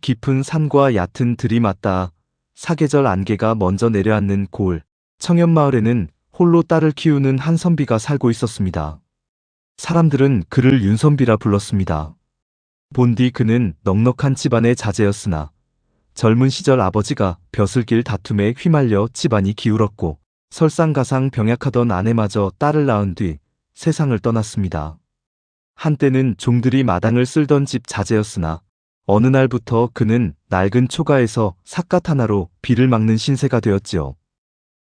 깊은 산과 얕은 들이 맞닿아 사계절 안개가 먼저 내려앉는 고을 청년마을에는 홀로 딸을 키우는 한선비가 살고 있었습니다. 사람들은 그를 윤선비라 불렀습니다. 본디 그는 넉넉한 집안의 자제였으나 젊은 시절 아버지가 벼슬길 다툼에 휘말려 집안이 기울었고 설상가상 병약하던 아내마저 딸을 낳은 뒤 세상을 떠났습니다. 한때는 종들이 마당을 쓸던 집 자제였으나 어느 날부터 그는 낡은 초가에서 삿갓 하나로 비를 막는 신세가 되었지요.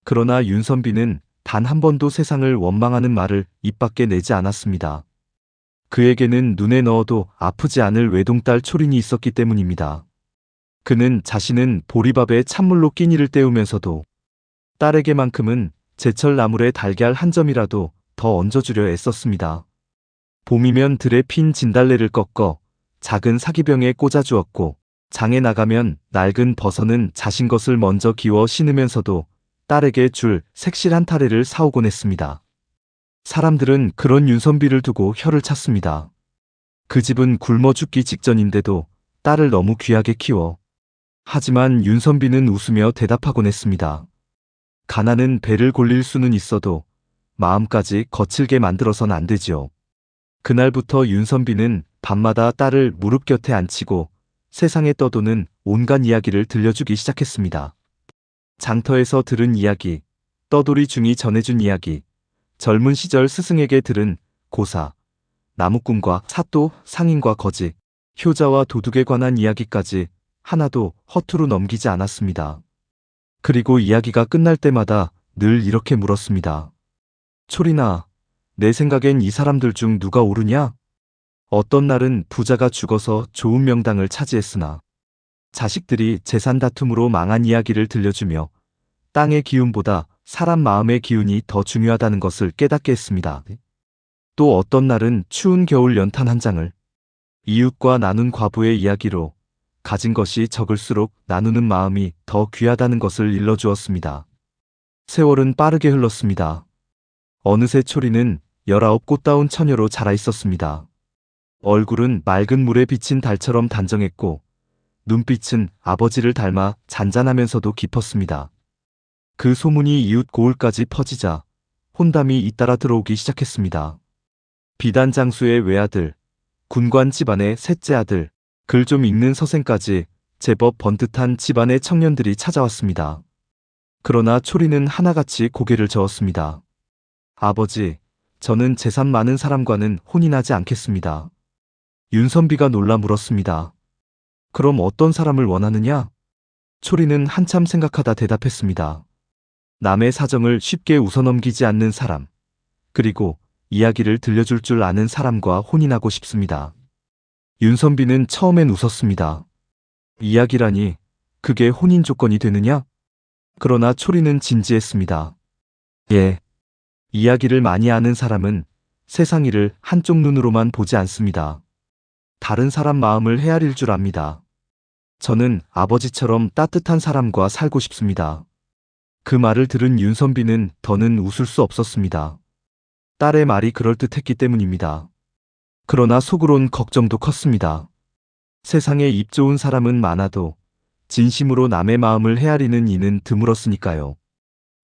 그러나 윤선비는 단 한 번도 세상을 원망하는 말을 입 밖에 내지 않았습니다. 그에게는 눈에 넣어도 아프지 않을 외동딸 초린이 있었기 때문입니다. 그는 자신은 보리밥에 찬물로 끼니를 때우면서도 딸에게만큼은 제철 나물에 달걀 한 점이라도 더 얹어주려 애썼습니다. 봄이면 들에 핀 진달래를 꺾어 작은 사기병에 꽂아주었고 장에 나가면 낡은 버선은 자신 것을 먼저 기워 신으면서도 딸에게 줄 색실한 타래를 사오곤 했습니다. 사람들은 그런 윤선비를 두고 혀를 찼습니다. 그 집은 굶어 죽기 직전인데도 딸을 너무 귀하게 키워. 하지만 윤선비는 웃으며 대답하곤 했습니다. 가난은 배를 골릴 수는 있어도 마음까지 거칠게 만들어선 안 되지요. 그날부터 윤선비는 밤마다 딸을 무릎 곁에 앉히고 세상에 떠도는 온갖 이야기를 들려주기 시작했습니다. 장터에서 들은 이야기, 떠돌이 중이 전해준 이야기, 젊은 시절 스승에게 들은 고사, 나무꾼과 사또, 상인과 거지, 효자와 도둑에 관한 이야기까지 하나도 허투루 넘기지 않았습니다. 그리고 이야기가 끝날 때마다 늘 이렇게 물었습니다. 초린아, 내 생각엔 이 사람들 중 누가 옳으냐? 어떤 날은 부자가 죽어서 좋은 명당을 차지했으나 자식들이 재산 다툼으로 망한 이야기를 들려주며 땅의 기운보다 사람 마음의 기운이 더 중요하다는 것을 깨닫게 했습니다. 또 어떤 날은 추운 겨울 연탄 한 장을 이웃과 나눈 과부의 이야기로 가진 것이 적을수록 나누는 마음이 더 귀하다는 것을 일러주었습니다. 세월은 빠르게 흘렀습니다. 어느새 초리는 19 꽃다운 처녀로 자라 있었습니다. 얼굴은 맑은 물에 비친 달처럼 단정했고 눈빛은 아버지를 닮아 잔잔하면서도 깊었습니다. 그 소문이 이웃 고을까지 퍼지자 혼담이 잇따라 들어오기 시작했습니다. 비단 장수의 외아들, 군관 집안의 셋째 아들, 글 좀 읽는 서생까지 제법 번듯한 집안의 청년들이 찾아왔습니다. 그러나 초리는 하나같이 고개를 저었습니다. 아버지, 저는 재산 많은 사람과는 혼인하지 않겠습니다. 윤선비가 놀라 물었습니다. 그럼 어떤 사람을 원하느냐? 초리는 한참 생각하다 대답했습니다. 남의 사정을 쉽게 웃어넘기지 않는 사람, 그리고 이야기를 들려줄 줄 아는 사람과 혼인하고 싶습니다. 윤선비는 처음엔 웃었습니다. 이야기라니, 그게 혼인 조건이 되느냐? 그러나 초리는 진지했습니다. 예. 이야기를 많이 아는 사람은 세상 일을 한쪽 눈으로만 보지 않습니다. 다른 사람 마음을 헤아릴 줄 압니다. 저는 아버지처럼 따뜻한 사람과 살고 싶습니다. 그 말을 들은 윤선비는 더는 웃을 수 없었습니다. 딸의 말이 그럴듯했기 때문입니다. 그러나 속으론 걱정도 컸습니다. 세상에 입 좋은 사람은 많아도 진심으로 남의 마음을 헤아리는 이는 드물었으니까요.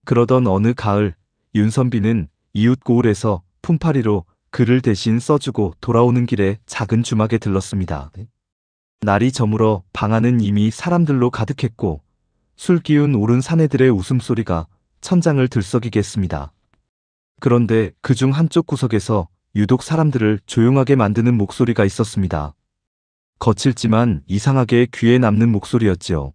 그러던 어느 가을, 윤선비는 이웃 고을에서 품팔이로 글을 대신 써주고 돌아오는 길에 작은 주막에 들렀습니다. 날이 저물어 방 안은 이미 사람들로 가득했고 술 기운 오른 사내들의 웃음소리가 천장을 들썩이게 했습니다. 그런데 그중 한쪽 구석에서 유독 사람들을 조용하게 만드는 목소리가 있었습니다. 거칠지만 이상하게 귀에 남는 목소리였지요.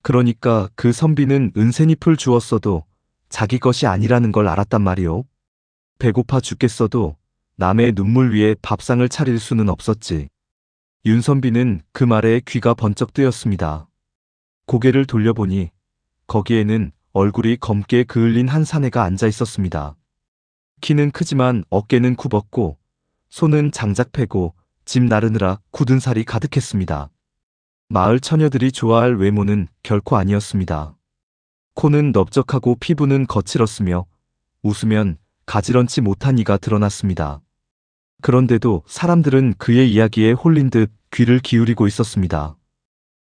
그러니까 그 선비는 은새잎을 주었어도 자기 것이 아니라는 걸 알았단 말이오. 배고파 죽겠어도 남의 눈물 위에 밥상을 차릴 수는 없었지. 윤선비는 그 말에 귀가 번쩍 뜨였습니다. 고개를 돌려보니 거기에는 얼굴이 검게 그을린 한 사내가 앉아 있었습니다. 키는 크지만 어깨는 굽었고 손은 장작 패고 집 나르느라 굳은 살이 가득했습니다. 마을 처녀들이 좋아할 외모는 결코 아니었습니다. 코는 넓적하고 피부는 거칠었으며 웃으면 가지런치 못한 이가 드러났습니다. 그런데도 사람들은 그의 이야기에 홀린 듯 귀를 기울이고 있었습니다.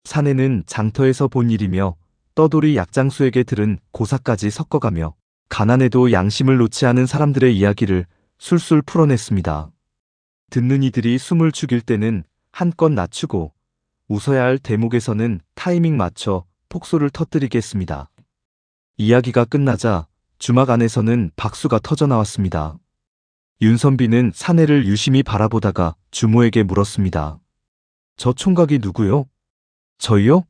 사내는 장터에서 본 일이며 떠돌이 약장수에게 들은 고사까지 섞어가며 가난해도 양심을 놓지 않은 사람들의 이야기를 술술 풀어냈습니다. 듣는 이들이 숨을 죽일 때는 한껏 낮추고 웃어야 할 대목에서는 타이밍 맞춰 폭소를 터뜨리겠습니다. 이야기가 끝나자 주막 안에서는 박수가 터져 나왔습니다. 윤선비는 사내를 유심히 바라보다가 주모에게 물었습니다. 저 총각이 누구요? 저희요?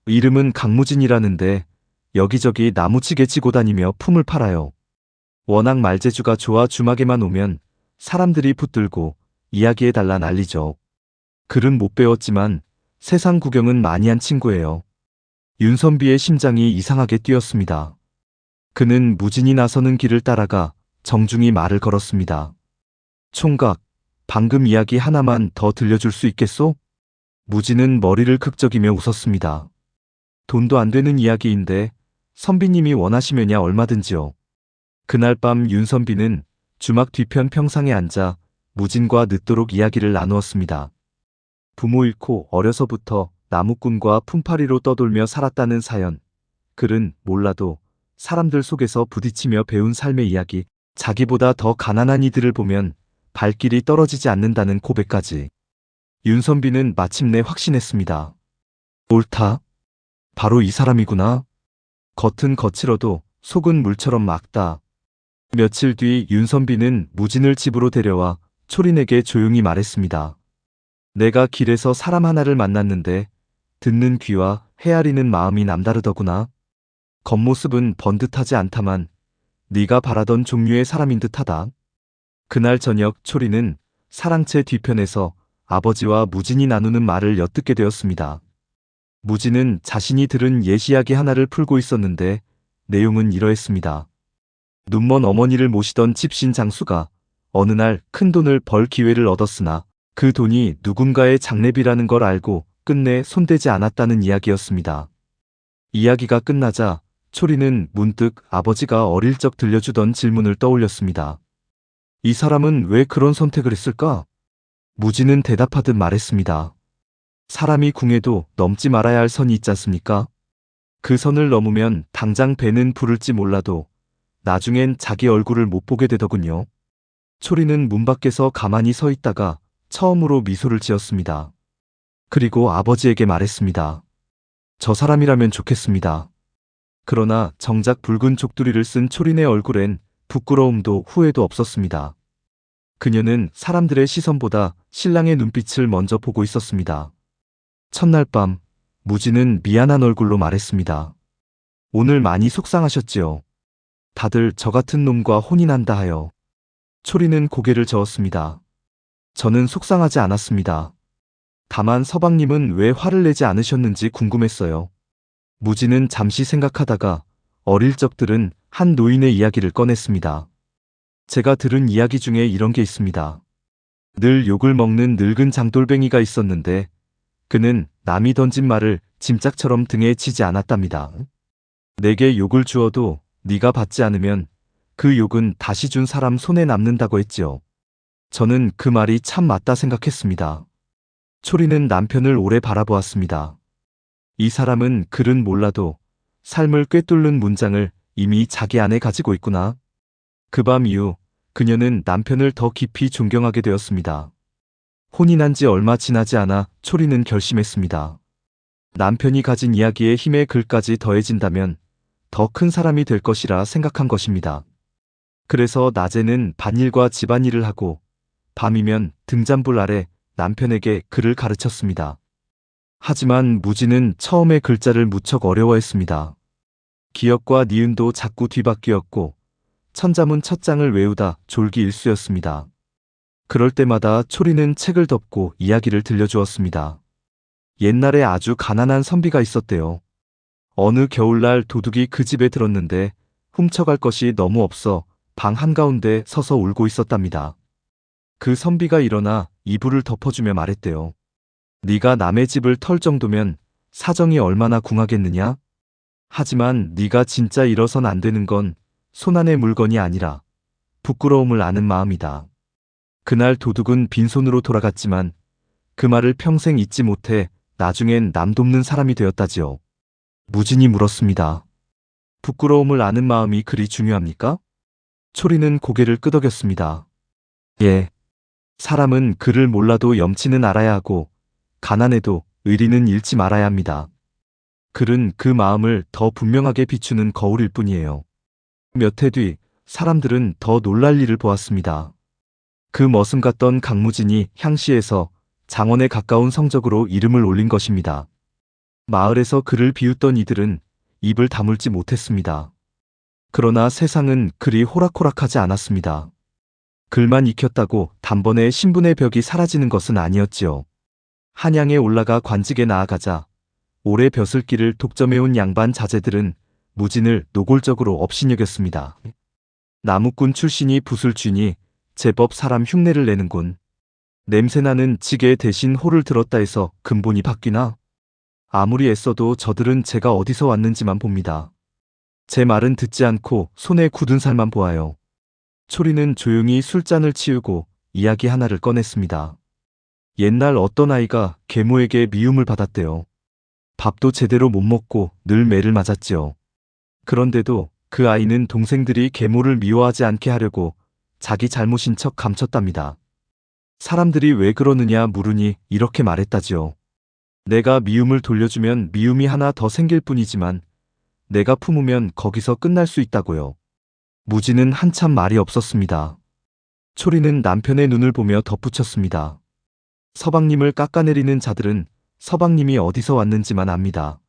이름은 강무진이라는데 여기저기 나무치게 치고 다니며 품을 팔아요. 워낙 말재주가 좋아 주막에만 오면 사람들이 붙들고 이야기해달라 난리죠. 글은 못 배웠지만 세상 구경은 많이 한 친구예요. 윤선비의 심장이 이상하게 뛰었습니다. 그는 무진이 나서는 길을 따라가 정중히 말을 걸었습니다. 총각, 방금 이야기 하나만 더 들려줄 수 있겠소? 무진은 머리를 극적이며 웃었습니다. 돈도 안 되는 이야기인데 선비님이 원하시면야 얼마든지요. 그날 밤 윤선비는 주막 뒤편 평상에 앉아 무진과 늦도록 이야기를 나누었습니다. 부모 잃고 어려서부터 나무꾼과 품팔이로 떠돌며 살았다는 사연. 글은 몰라도 사람들 속에서 부딪히며 배운 삶의 이야기, 자기보다 더 가난한 이들을 보면 발길이 떨어지지 않는다는 고백까지. 윤선비는 마침내 확신했습니다. 옳다. 바로 이 사람이구나. 겉은 거칠어도 속은 물처럼 맑다. 며칠 뒤 윤선비는 무진을 집으로 데려와 초린에게 조용히 말했습니다. 내가 길에서 사람 하나를 만났는데 듣는 귀와 헤아리는 마음이 남다르더구나. 겉모습은 번듯하지 않다만 네가 바라던 종류의 사람인 듯하다. 그날 저녁 초리는 사랑채 뒤편에서 아버지와 무진이 나누는 말을 엿듣게 되었습니다. 무진은 자신이 들은 예시이야기 하나를 풀고 있었는데 내용은 이러했습니다. 눈먼 어머니를 모시던 집신 장수가 어느 날 큰돈을 벌 기회를 얻었으나 그 돈이 누군가의 장례비라는 걸 알고 끝내 손대지 않았다는 이야기였습니다. 이야기가 끝나자 초리는 문득 아버지가 어릴 적 들려주던 질문을 떠올렸습니다. 이 사람은 왜 그런 선택을 했을까? 무진은 대답하듯 말했습니다. 사람이 궁해도 넘지 말아야 할 선이 있지 않습니까? 그 선을 넘으면 당장 배는 부를지 몰라도 나중엔 자기 얼굴을 못 보게 되더군요. 초리는 문 밖에서 가만히 서 있다가 처음으로 미소를 지었습니다. 그리고 아버지에게 말했습니다. 저 사람이라면 좋겠습니다. 그러나 정작 붉은 족두리를 쓴 초린의 얼굴엔 부끄러움도 후회도 없었습니다. 그녀는 사람들의 시선보다 신랑의 눈빛을 먼저 보고 있었습니다. 첫날 밤, 무진은 미안한 얼굴로 말했습니다. 오늘 많이 속상하셨지요. 다들 저 같은 놈과 혼인한다 하여. 초리는 고개를 저었습니다. 저는 속상하지 않았습니다. 다만 서방님은 왜 화를 내지 않으셨는지 궁금했어요. 무진은 잠시 생각하다가 어릴 적 들은 한 노인의 이야기를 꺼냈습니다. 제가 들은 이야기 중에 이런 게 있습니다. 늘 욕을 먹는 늙은 장돌뱅이가 있었는데 그는 남이 던진 말을 짐짝처럼 등에 지지 않았답니다. 내게 욕을 주어도 네가 받지 않으면 그 욕은 다시 준 사람 손에 남는다고 했지요. 저는 그 말이 참 맞다 생각했습니다. 초리는 남편을 오래 바라보았습니다. 이 사람은 글은 몰라도 삶을 꿰뚫는 문장을 이미 자기 안에 가지고 있구나. 그 밤 이후 그녀는 남편을 더 깊이 존경하게 되었습니다. 혼인한 지 얼마 지나지 않아 초리는 결심했습니다. 남편이 가진 이야기의 힘에 글까지 더해진다면 더 큰 사람이 될 것이라 생각한 것입니다. 그래서 낮에는 밭일과 집안일을 하고 밤이면 등잔불 아래 남편에게 글을 가르쳤습니다. 하지만 무진은 처음에 글자를 무척 어려워했습니다. 기역과 니은도 자꾸 뒤바뀌었고 천자문 첫 장을 외우다 졸기 일쑤였습니다. 그럴 때마다 초리는 책을 덮고 이야기를 들려주었습니다. 옛날에 아주 가난한 선비가 있었대요. 어느 겨울날 도둑이 그 집에 들었는데 훔쳐갈 것이 너무 없어 방 한가운데 서서 울고 있었답니다. 그 선비가 일어나 이불을 덮어주며 말했대요. 네가 남의 집을 털 정도면 사정이 얼마나 궁하겠느냐? 하지만 네가 진짜 이러선 안 되는 건 손안의 물건이 아니라 부끄러움을 아는 마음이다. 그날 도둑은 빈손으로 돌아갔지만 그 말을 평생 잊지 못해 나중엔 남 돕는 사람이 되었다지요. 무진이 물었습니다. 부끄러움을 아는 마음이 그리 중요합니까? 초리는 고개를 끄덕였습니다. 예. 사람은 그를 몰라도 염치는 알아야 하고 가난해도 의리는 잃지 말아야 합니다. 글은 그 마음을 더 분명하게 비추는 거울일 뿐이에요. 몇 해 뒤 사람들은 더 놀랄 일을 보았습니다. 그 머슴 같던 강무진이 향시에서 장원에 가까운 성적으로 이름을 올린 것입니다. 마을에서 그를 비웃던 이들은 입을 다물지 못했습니다. 그러나 세상은 그리 호락호락하지 않았습니다. 글만 익혔다고 단번에 신분의 벽이 사라지는 것은 아니었지요. 한양에 올라가 관직에 나아가자 오래 벼슬길을 독점해온 양반 자제들은 무진을 노골적으로 업신여겼습니다. 나무꾼 출신이 붓을 쥐니 제법 사람 흉내를 내는군. 냄새나는 지게 대신 호를 들었다 해서 근본이 바뀌나? 아무리 애써도 저들은 제가 어디서 왔는지만 봅니다. 제 말은 듣지 않고 손에 굳은 살만 보아요. 초리는 조용히 술잔을 치우고 이야기 하나를 꺼냈습니다. 옛날 어떤 아이가 계모에게 미움을 받았대요. 밥도 제대로 못 먹고 늘 매를 맞았지요. 그런데도 그 아이는 동생들이 계모를 미워하지 않게 하려고 자기 잘못인 척 감췄답니다. 사람들이 왜 그러느냐 물으니 이렇게 말했다지요. 내가 미움을 돌려주면 미움이 하나 더 생길 뿐이지만 내가 품으면 거기서 끝날 수 있다고요. 무진은 한참 말이 없었습니다. 초리는 남편의 눈을 보며 덧붙였습니다. 서방님을 깎아내리는 자들은 서방님이 어디서 왔는지만 압니다.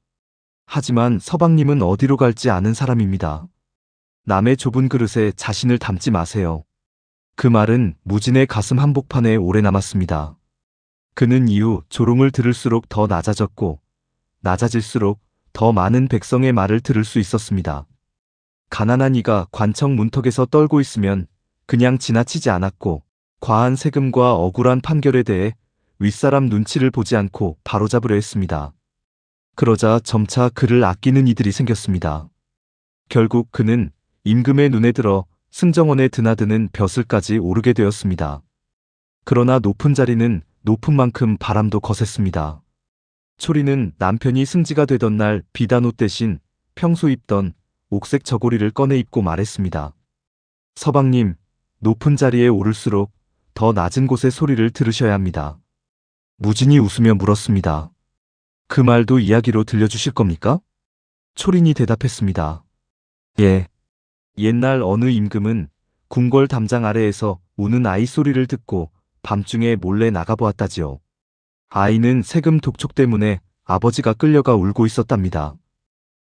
하지만 서방님은 어디로 갈지 아는 사람입니다. 남의 좁은 그릇에 자신을 담지 마세요. 그 말은 무진의 가슴 한복판에 오래 남았습니다. 그는 이후 조롱을 들을수록 더 낮아졌고 낮아질수록 더 많은 백성의 말을 들을 수 있었습니다. 가난한 이가 관청 문턱에서 떨고 있으면 그냥 지나치지 않았고 과한 세금과 억울한 판결에 대해 윗사람 눈치를 보지 않고 바로잡으려 했습니다. 그러자 점차 그를 아끼는 이들이 생겼습니다. 결국 그는 임금의 눈에 들어 승정원에 드나드는 벼슬까지 오르게 되었습니다. 그러나 높은 자리는 높은 만큼 바람도 거셌습니다. 초리는 남편이 승지가 되던 날 비단 옷 대신 평소 입던 옥색 저고리를 꺼내 입고 말했습니다. 서방님, 높은 자리에 오를수록 더 낮은 곳의 소리를 들으셔야 합니다. 무진이 웃으며 물었습니다. 그 말도 이야기로 들려주실 겁니까? 초린이 대답했습니다. 예. 옛날 어느 임금은 궁궐 담장 아래에서 우는 아이 소리를 듣고 밤중에 몰래 나가보았다지요. 아이는 세금 독촉 때문에 아버지가 끌려가 울고 있었답니다.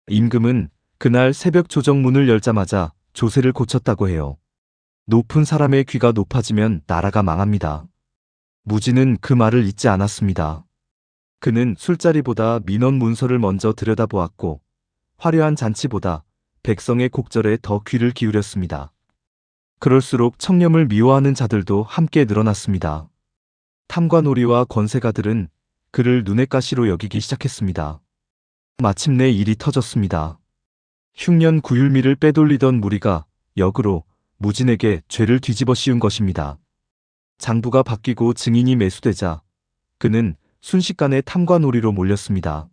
임금은 그날 새벽 조정문을 열자마자 조세를 고쳤다고 해요. 높은 사람의 귀가 높아지면 나라가 망합니다. 무진은 그 말을 잊지 않았습니다. 그는 술자리보다 민원 문서를 먼저 들여다보았고 화려한 잔치보다 백성의 곡절에 더 귀를 기울였습니다. 그럴수록 청렴을 미워하는 자들도 함께 늘어났습니다. 탐관오리와 권세가들은 그를 눈엣 가시로 여기기 시작했습니다. 마침내 일이 터졌습니다. 흉년 구율미를 빼돌리던 무리가 역으로 무진에게 죄를 뒤집어 씌운 것입니다. 장부가 바뀌고 증인이 매수되자 그는 순식간에 탐관오리로 몰렸습니다.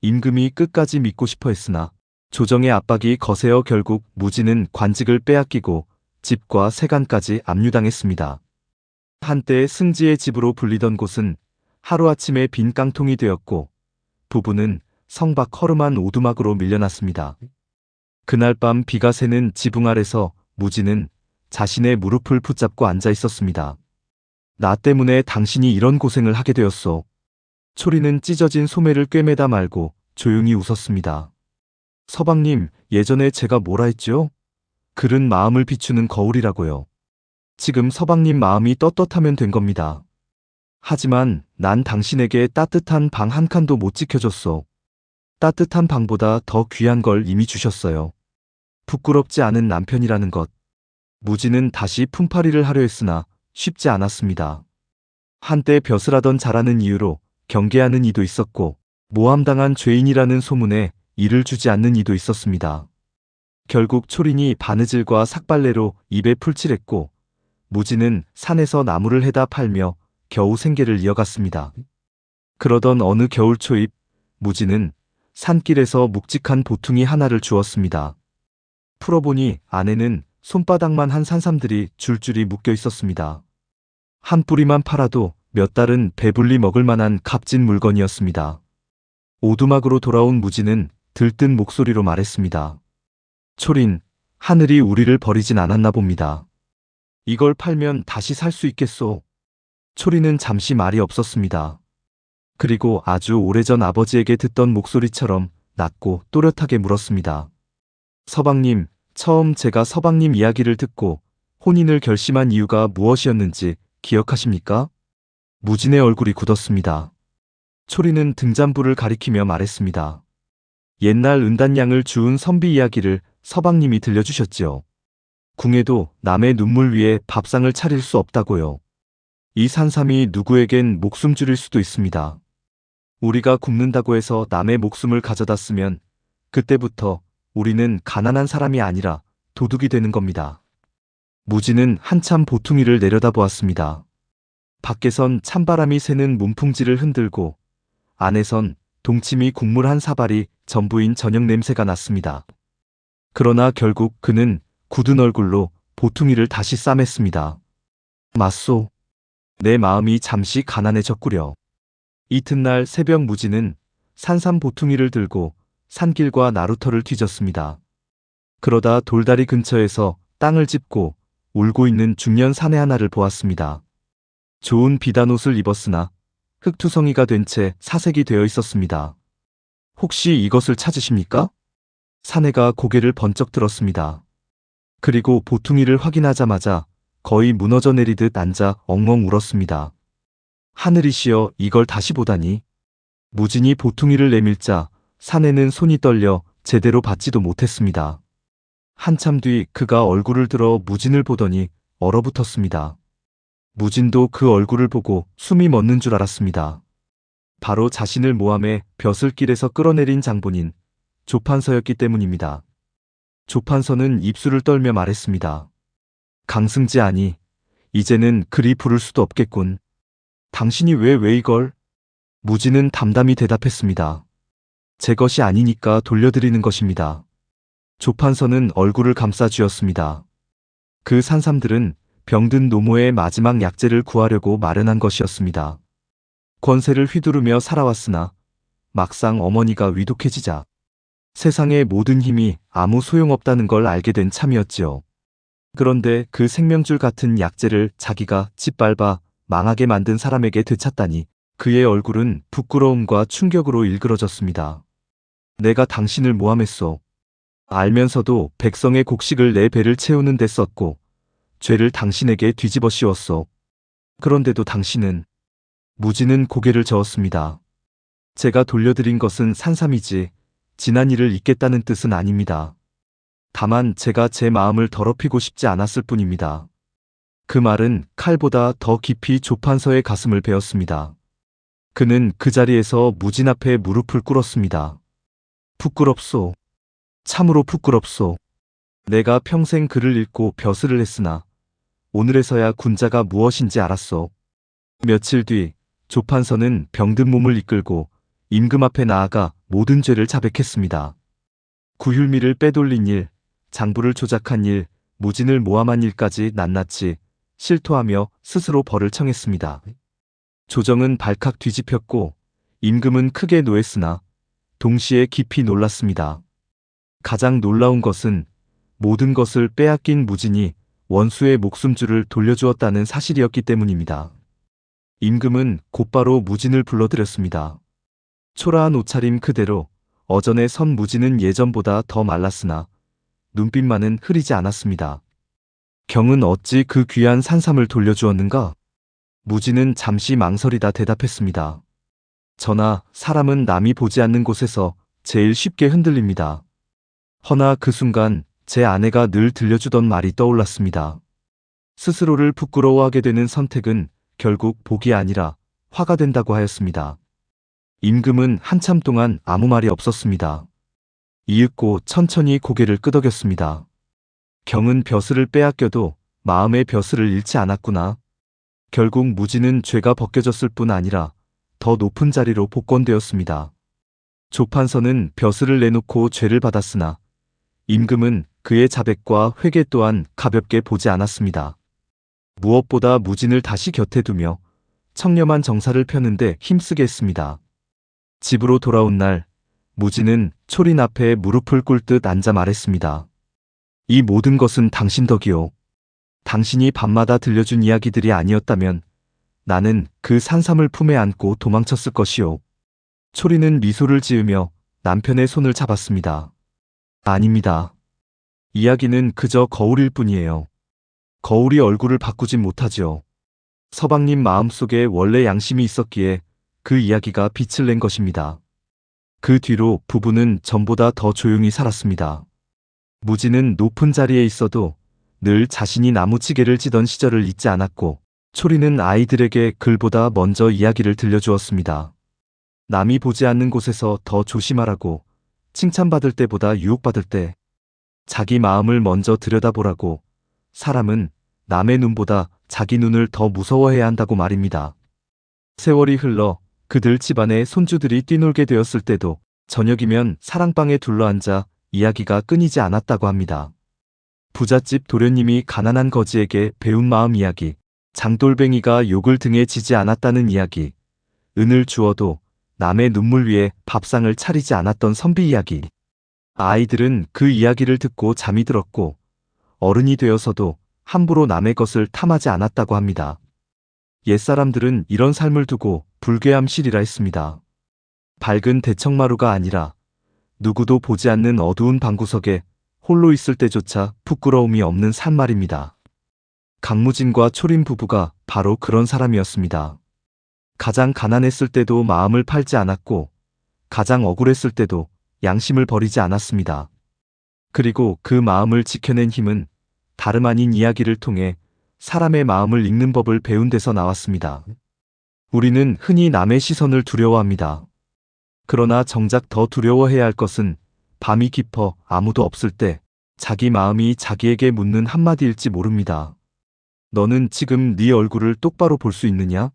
임금이 끝까지 믿고 싶어 했으나 조정의 압박이 거세어 결국 무진은 관직을 빼앗기고 집과 세간까지 압류당했습니다. 한때 승지의 집으로 불리던 곳은 하루아침에 빈 깡통이 되었고 부부는 성박 허름한 오두막으로 밀려났습니다. 그날 밤 비가 새는 지붕 아래서 무진은 자신의 무릎을 붙잡고 앉아 있었습니다. 나 때문에 당신이 이런 고생을 하게 되었소. 초리는 찢어진 소매를 꿰매다 말고 조용히 웃었습니다. 서방님, 예전에 제가 뭐라 했지요? 글은 마음을 비추는 거울이라고요. 지금 서방님 마음이 떳떳하면 된 겁니다. 하지만 난 당신에게 따뜻한 방 한 칸도 못 지켜줬소. 따뜻한 방보다 더 귀한 걸 이미 주셨어요. 부끄럽지 않은 남편이라는 것. 무진은 다시 품팔이를 하려 했으나 쉽지 않았습니다. 한때 벼슬하던 자라는 이유로 경계하는 이도 있었고 모함당한 죄인이라는 소문에 일을 주지 않는 이도 있었습니다. 결국 초린이 바느질과 삭발레로 입에 풀칠했고 무진은 산에서 나무를 해다 팔며 겨우 생계를 이어갔습니다. 그러던 어느 겨울 초입, 무진은 산길에서 묵직한 보퉁이 하나를 주었습니다. 풀어보니 안에는 손바닥만 한 산삼들이 줄줄이 묶여 있었습니다. 한 뿌리만 팔아도 몇 달은 배불리 먹을 만한 값진 물건이었습니다. 오두막으로 돌아온 무진은 들뜬 목소리로 말했습니다. 초린, 하늘이 우리를 버리진 않았나 봅니다. 이걸 팔면 다시 살 수 있겠소. 초리는 잠시 말이 없었습니다. 그리고 아주 오래전 아버지에게 듣던 목소리처럼 낮고 또렷하게 물었습니다. 서방님, 처음 제가 서방님 이야기를 듣고 혼인을 결심한 이유가 무엇이었는지 기억하십니까? 무진의 얼굴이 굳었습니다. 초리는 등잔불을 가리키며 말했습니다. 옛날 은단양을 주운 선비 이야기를 서방님이 들려주셨지요. 궁에도 남의 눈물 위에 밥상을 차릴 수 없다고요. 이 산삼이 누구에겐 목숨 줄일 수도 있습니다. 우리가 굶는다고 해서 남의 목숨을 가져다 쓰면 그때부터 우리는 가난한 사람이 아니라 도둑이 되는 겁니다. 무진은 한참 보퉁이를 내려다보았습니다. 밖에선 찬바람이 새는 문풍지를 흔들고 안에선 동치미 국물 한 사발이 전부인 저녁 냄새가 났습니다. 그러나 결국 그는 굳은 얼굴로 보퉁이를 다시 싸맸습니다. 맞소. 내 마음이 잠시 가난해졌구려. 이튿날 새벽 무진은 산삼 보퉁이를 들고 산길과 나루터를 뒤졌습니다. 그러다 돌다리 근처에서 땅을 짚고 울고 있는 중년 사내 하나를 보았습니다. 좋은 비단 옷을 입었으나 흙투성이가 된 채 사색이 되어 있었습니다. 혹시 이것을 찾으십니까? 사내가 고개를 번쩍 들었습니다. 그리고 보퉁이를 확인하자마자 거의 무너져 내리듯 앉아 엉엉 울었습니다. 하늘이시여, 이걸 다시 보다니. 무진이 보퉁이를 내밀자 사내는 손이 떨려 제대로 받지도 못했습니다. 한참 뒤 그가 얼굴을 들어 무진을 보더니 얼어붙었습니다. 무진도 그 얼굴을 보고 숨이 멎는 줄 알았습니다. 바로 자신을 모함해 벼슬길에서 끌어내린 장본인 조판서였기 때문입니다. 조판서는 입술을 떨며 말했습니다. 강승지 아니, 이제는 그리 부를 수도 없겠군. 당신이 왜 이걸? 무진은 담담히 대답했습니다. 제 것이 아니니까 돌려드리는 것입니다. 조판서는 얼굴을 감싸 쥐었습니다. 그 산삼들은 병든 노모의 마지막 약재를 구하려고 마련한 것이었습니다. 권세를 휘두르며 살아왔으나 막상 어머니가 위독해지자 세상의 모든 힘이 아무 소용없다는 걸 알게 된 참이었지요. 그런데 그 생명줄 같은 약재를 자기가 짓밟아 망하게 만든 사람에게 되찾다니 그의 얼굴은 부끄러움과 충격으로 일그러졌습니다. 내가 당신을 모함했소. 알면서도 백성의 곡식을 내 배를 채우는 데 썼고 죄를 당신에게 뒤집어 씌웠소. 그런데도 당신은... 무진은 고개를 저었습니다. 제가 돌려드린 것은 산삼이지 지난 일을 잊겠다는 뜻은 아닙니다. 다만 제가 제 마음을 더럽히고 싶지 않았을 뿐입니다. 그 말은 칼보다 더 깊이 조판서의 가슴을 베었습니다. 그는 그 자리에서 무진 앞에 무릎을 꿇었습니다. 부끄럽소. 참으로 부끄럽소. 내가 평생 글을 읽고 벼슬을 했으나 오늘에서야 군자가 무엇인지 알았소. 며칠 뒤 조판서는 병든 몸을 이끌고 임금 앞에 나아가 모든 죄를 자백했습니다. 구휼미를 빼돌린 일, 장부를 조작한 일, 무진을 모함한 일까지 낱낱이 실토하며 스스로 벌을 청했습니다. 조정은 발칵 뒤집혔고 임금은 크게 노했으나 동시에 깊이 놀랐습니다. 가장 놀라운 것은 모든 것을 빼앗긴 무진이 원수의 목숨줄을 돌려주었다는 사실이었기 때문입니다. 임금은 곧바로 무진을 불러들였습니다. 초라한 옷차림 그대로 어전에 선 무진은 예전보다 더 말랐으나 눈빛만은 흐리지 않았습니다. 경은 어찌 그 귀한 산삼을 돌려주었는가? 무진은 잠시 망설이다 대답했습니다. 전하, 사람은 남이 보지 않는 곳에서 제일 쉽게 흔들립니다. 허나 그 순간 제 아내가 늘 들려주던 말이 떠올랐습니다. 스스로를 부끄러워하게 되는 선택은 결국 복이 아니라 화가 된다고 하였습니다. 임금은 한참 동안 아무 말이 없었습니다. 이윽고 천천히 고개를 끄덕였습니다. 경은 벼슬을 빼앗겨도 마음의 벼슬을 잃지 않았구나. 결국 무진은 죄가 벗겨졌을 뿐 아니라 더 높은 자리로 복권되었습니다. 조판서는 벼슬을 내놓고 죄를 받았으나 임금은 그의 자백과 회개 또한 가볍게 보지 않았습니다. 무엇보다 무진을 다시 곁에 두며 청렴한 정사를 펴는데 힘쓰게 했습니다. 집으로 돌아온 날 무진은 초린 앞에 무릎을 꿇듯 앉아 말했습니다. 이 모든 것은 당신 덕이요. 당신이 밤마다 들려준 이야기들이 아니었다면 나는 그 산삼을 품에 안고 도망쳤을 것이요. 초리는 미소를 지으며 남편의 손을 잡았습니다. 아닙니다. 이야기는 그저 거울일 뿐이에요. 거울이 얼굴을 바꾸진 못하지요. 서방님 마음속에 원래 양심이 있었기에 그 이야기가 빛을 낸 것입니다. 그 뒤로 부부는 전보다 더 조용히 살았습니다. 무진은 높은 자리에 있어도 늘 자신이 나무찌개를 지던 시절을 잊지 않았고 초리는 아이들에게 글보다 먼저 이야기를 들려주었습니다. 남이 보지 않는 곳에서 더 조심하라고, 칭찬받을 때보다 유혹받을 때 자기 마음을 먼저 들여다보라고, 사람은 남의 눈보다 자기 눈을 더 무서워해야 한다고 말입니다. 세월이 흘러 그들 집안의 손주들이 뛰놀게 되었을 때도 저녁이면 사랑방에 둘러앉아 이야기가 끊이지 않았다고 합니다. 부잣집 도련님이 가난한 거지에게 배운 마음 이야기, 장돌뱅이가 욕을 등에 지지 않았다는 이야기, 은을 주어도 남의 눈물 위에 밥상을 차리지 않았던 선비 이야기. 아이들은 그 이야기를 듣고 잠이 들었고 어른이 되어서도 함부로 남의 것을 탐하지 않았다고 합니다. 옛사람들은 이런 삶을 두고 불괴함실이라 했습니다. 밝은 대청마루가 아니라 누구도 보지 않는 어두운 방구석에 홀로 있을 때조차 부끄러움이 없는 삶 말입니다. 강무진과 초림 부부가 바로 그런 사람이었습니다. 가장 가난했을 때도 마음을 팔지 않았고 가장 억울했을 때도 양심을 버리지 않았습니다. 그리고 그 마음을 지켜낸 힘은 다름 아닌 이야기를 통해 사람의 마음을 읽는 법을 배운 데서 나왔습니다. 우리는 흔히 남의 시선을 두려워합니다. 그러나 정작 더 두려워해야 할 것은 밤이 깊어 아무도 없을 때 자기 마음이 자기에게 묻는 한마디일지 모릅니다. 너는 지금 네 얼굴을 똑바로 볼 수 있느냐?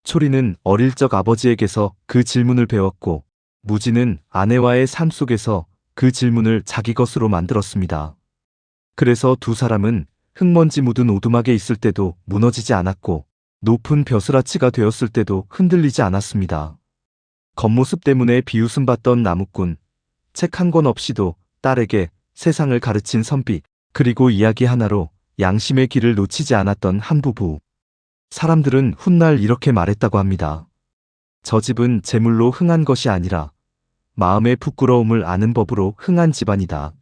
초리는 어릴 적 아버지에게서 그 질문을 배웠고 무진은 아내와의 삶 속에서 그 질문을 자기 것으로 만들었습니다. 그래서 두 사람은 흙먼지 묻은 오두막에 있을 때도 무너지지 않았고 높은 벼슬아치가 되었을 때도 흔들리지 않았습니다. 겉모습 때문에 비웃음 받던 나무꾼, 책 한 권 없이도 딸에게 세상을 가르친 선비, 그리고 이야기 하나로 양심의 길을 놓치지 않았던 한 부부. 사람들은 훗날 이렇게 말했다고 합니다. 저 집은 재물로 흥한 것이 아니라 마음의 부끄러움을 아는 법으로 흥한 집안이다.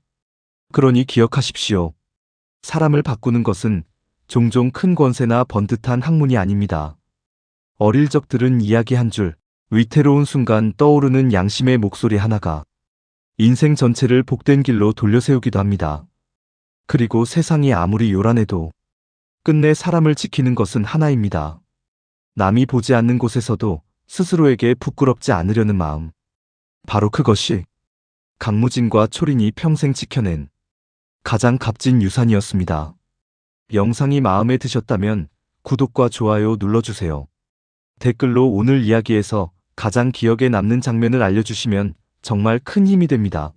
그러니 기억하십시오. 사람을 바꾸는 것은 종종 큰 권세나 번듯한 학문이 아닙니다. 어릴 적 들은 이야기 한 줄, 위태로운 순간 떠오르는 양심의 목소리 하나가 인생 전체를 복된 길로 돌려세우기도 합니다. 그리고 세상이 아무리 요란해도 끝내 사람을 지키는 것은 하나입니다. 남이 보지 않는 곳에서도 스스로에게 부끄럽지 않으려는 마음. 바로 그것이 강무진과 초린이 평생 지켜낸 가장 값진 유산이었습니다. 영상이 마음에 드셨다면 구독과 좋아요 눌러주세요. 댓글로 오늘 이야기에서 가장 기억에 남는 장면을 알려주시면 정말 큰 힘이 됩니다.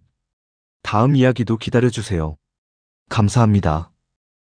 다음 이야기도 기다려주세요. 감사합니다.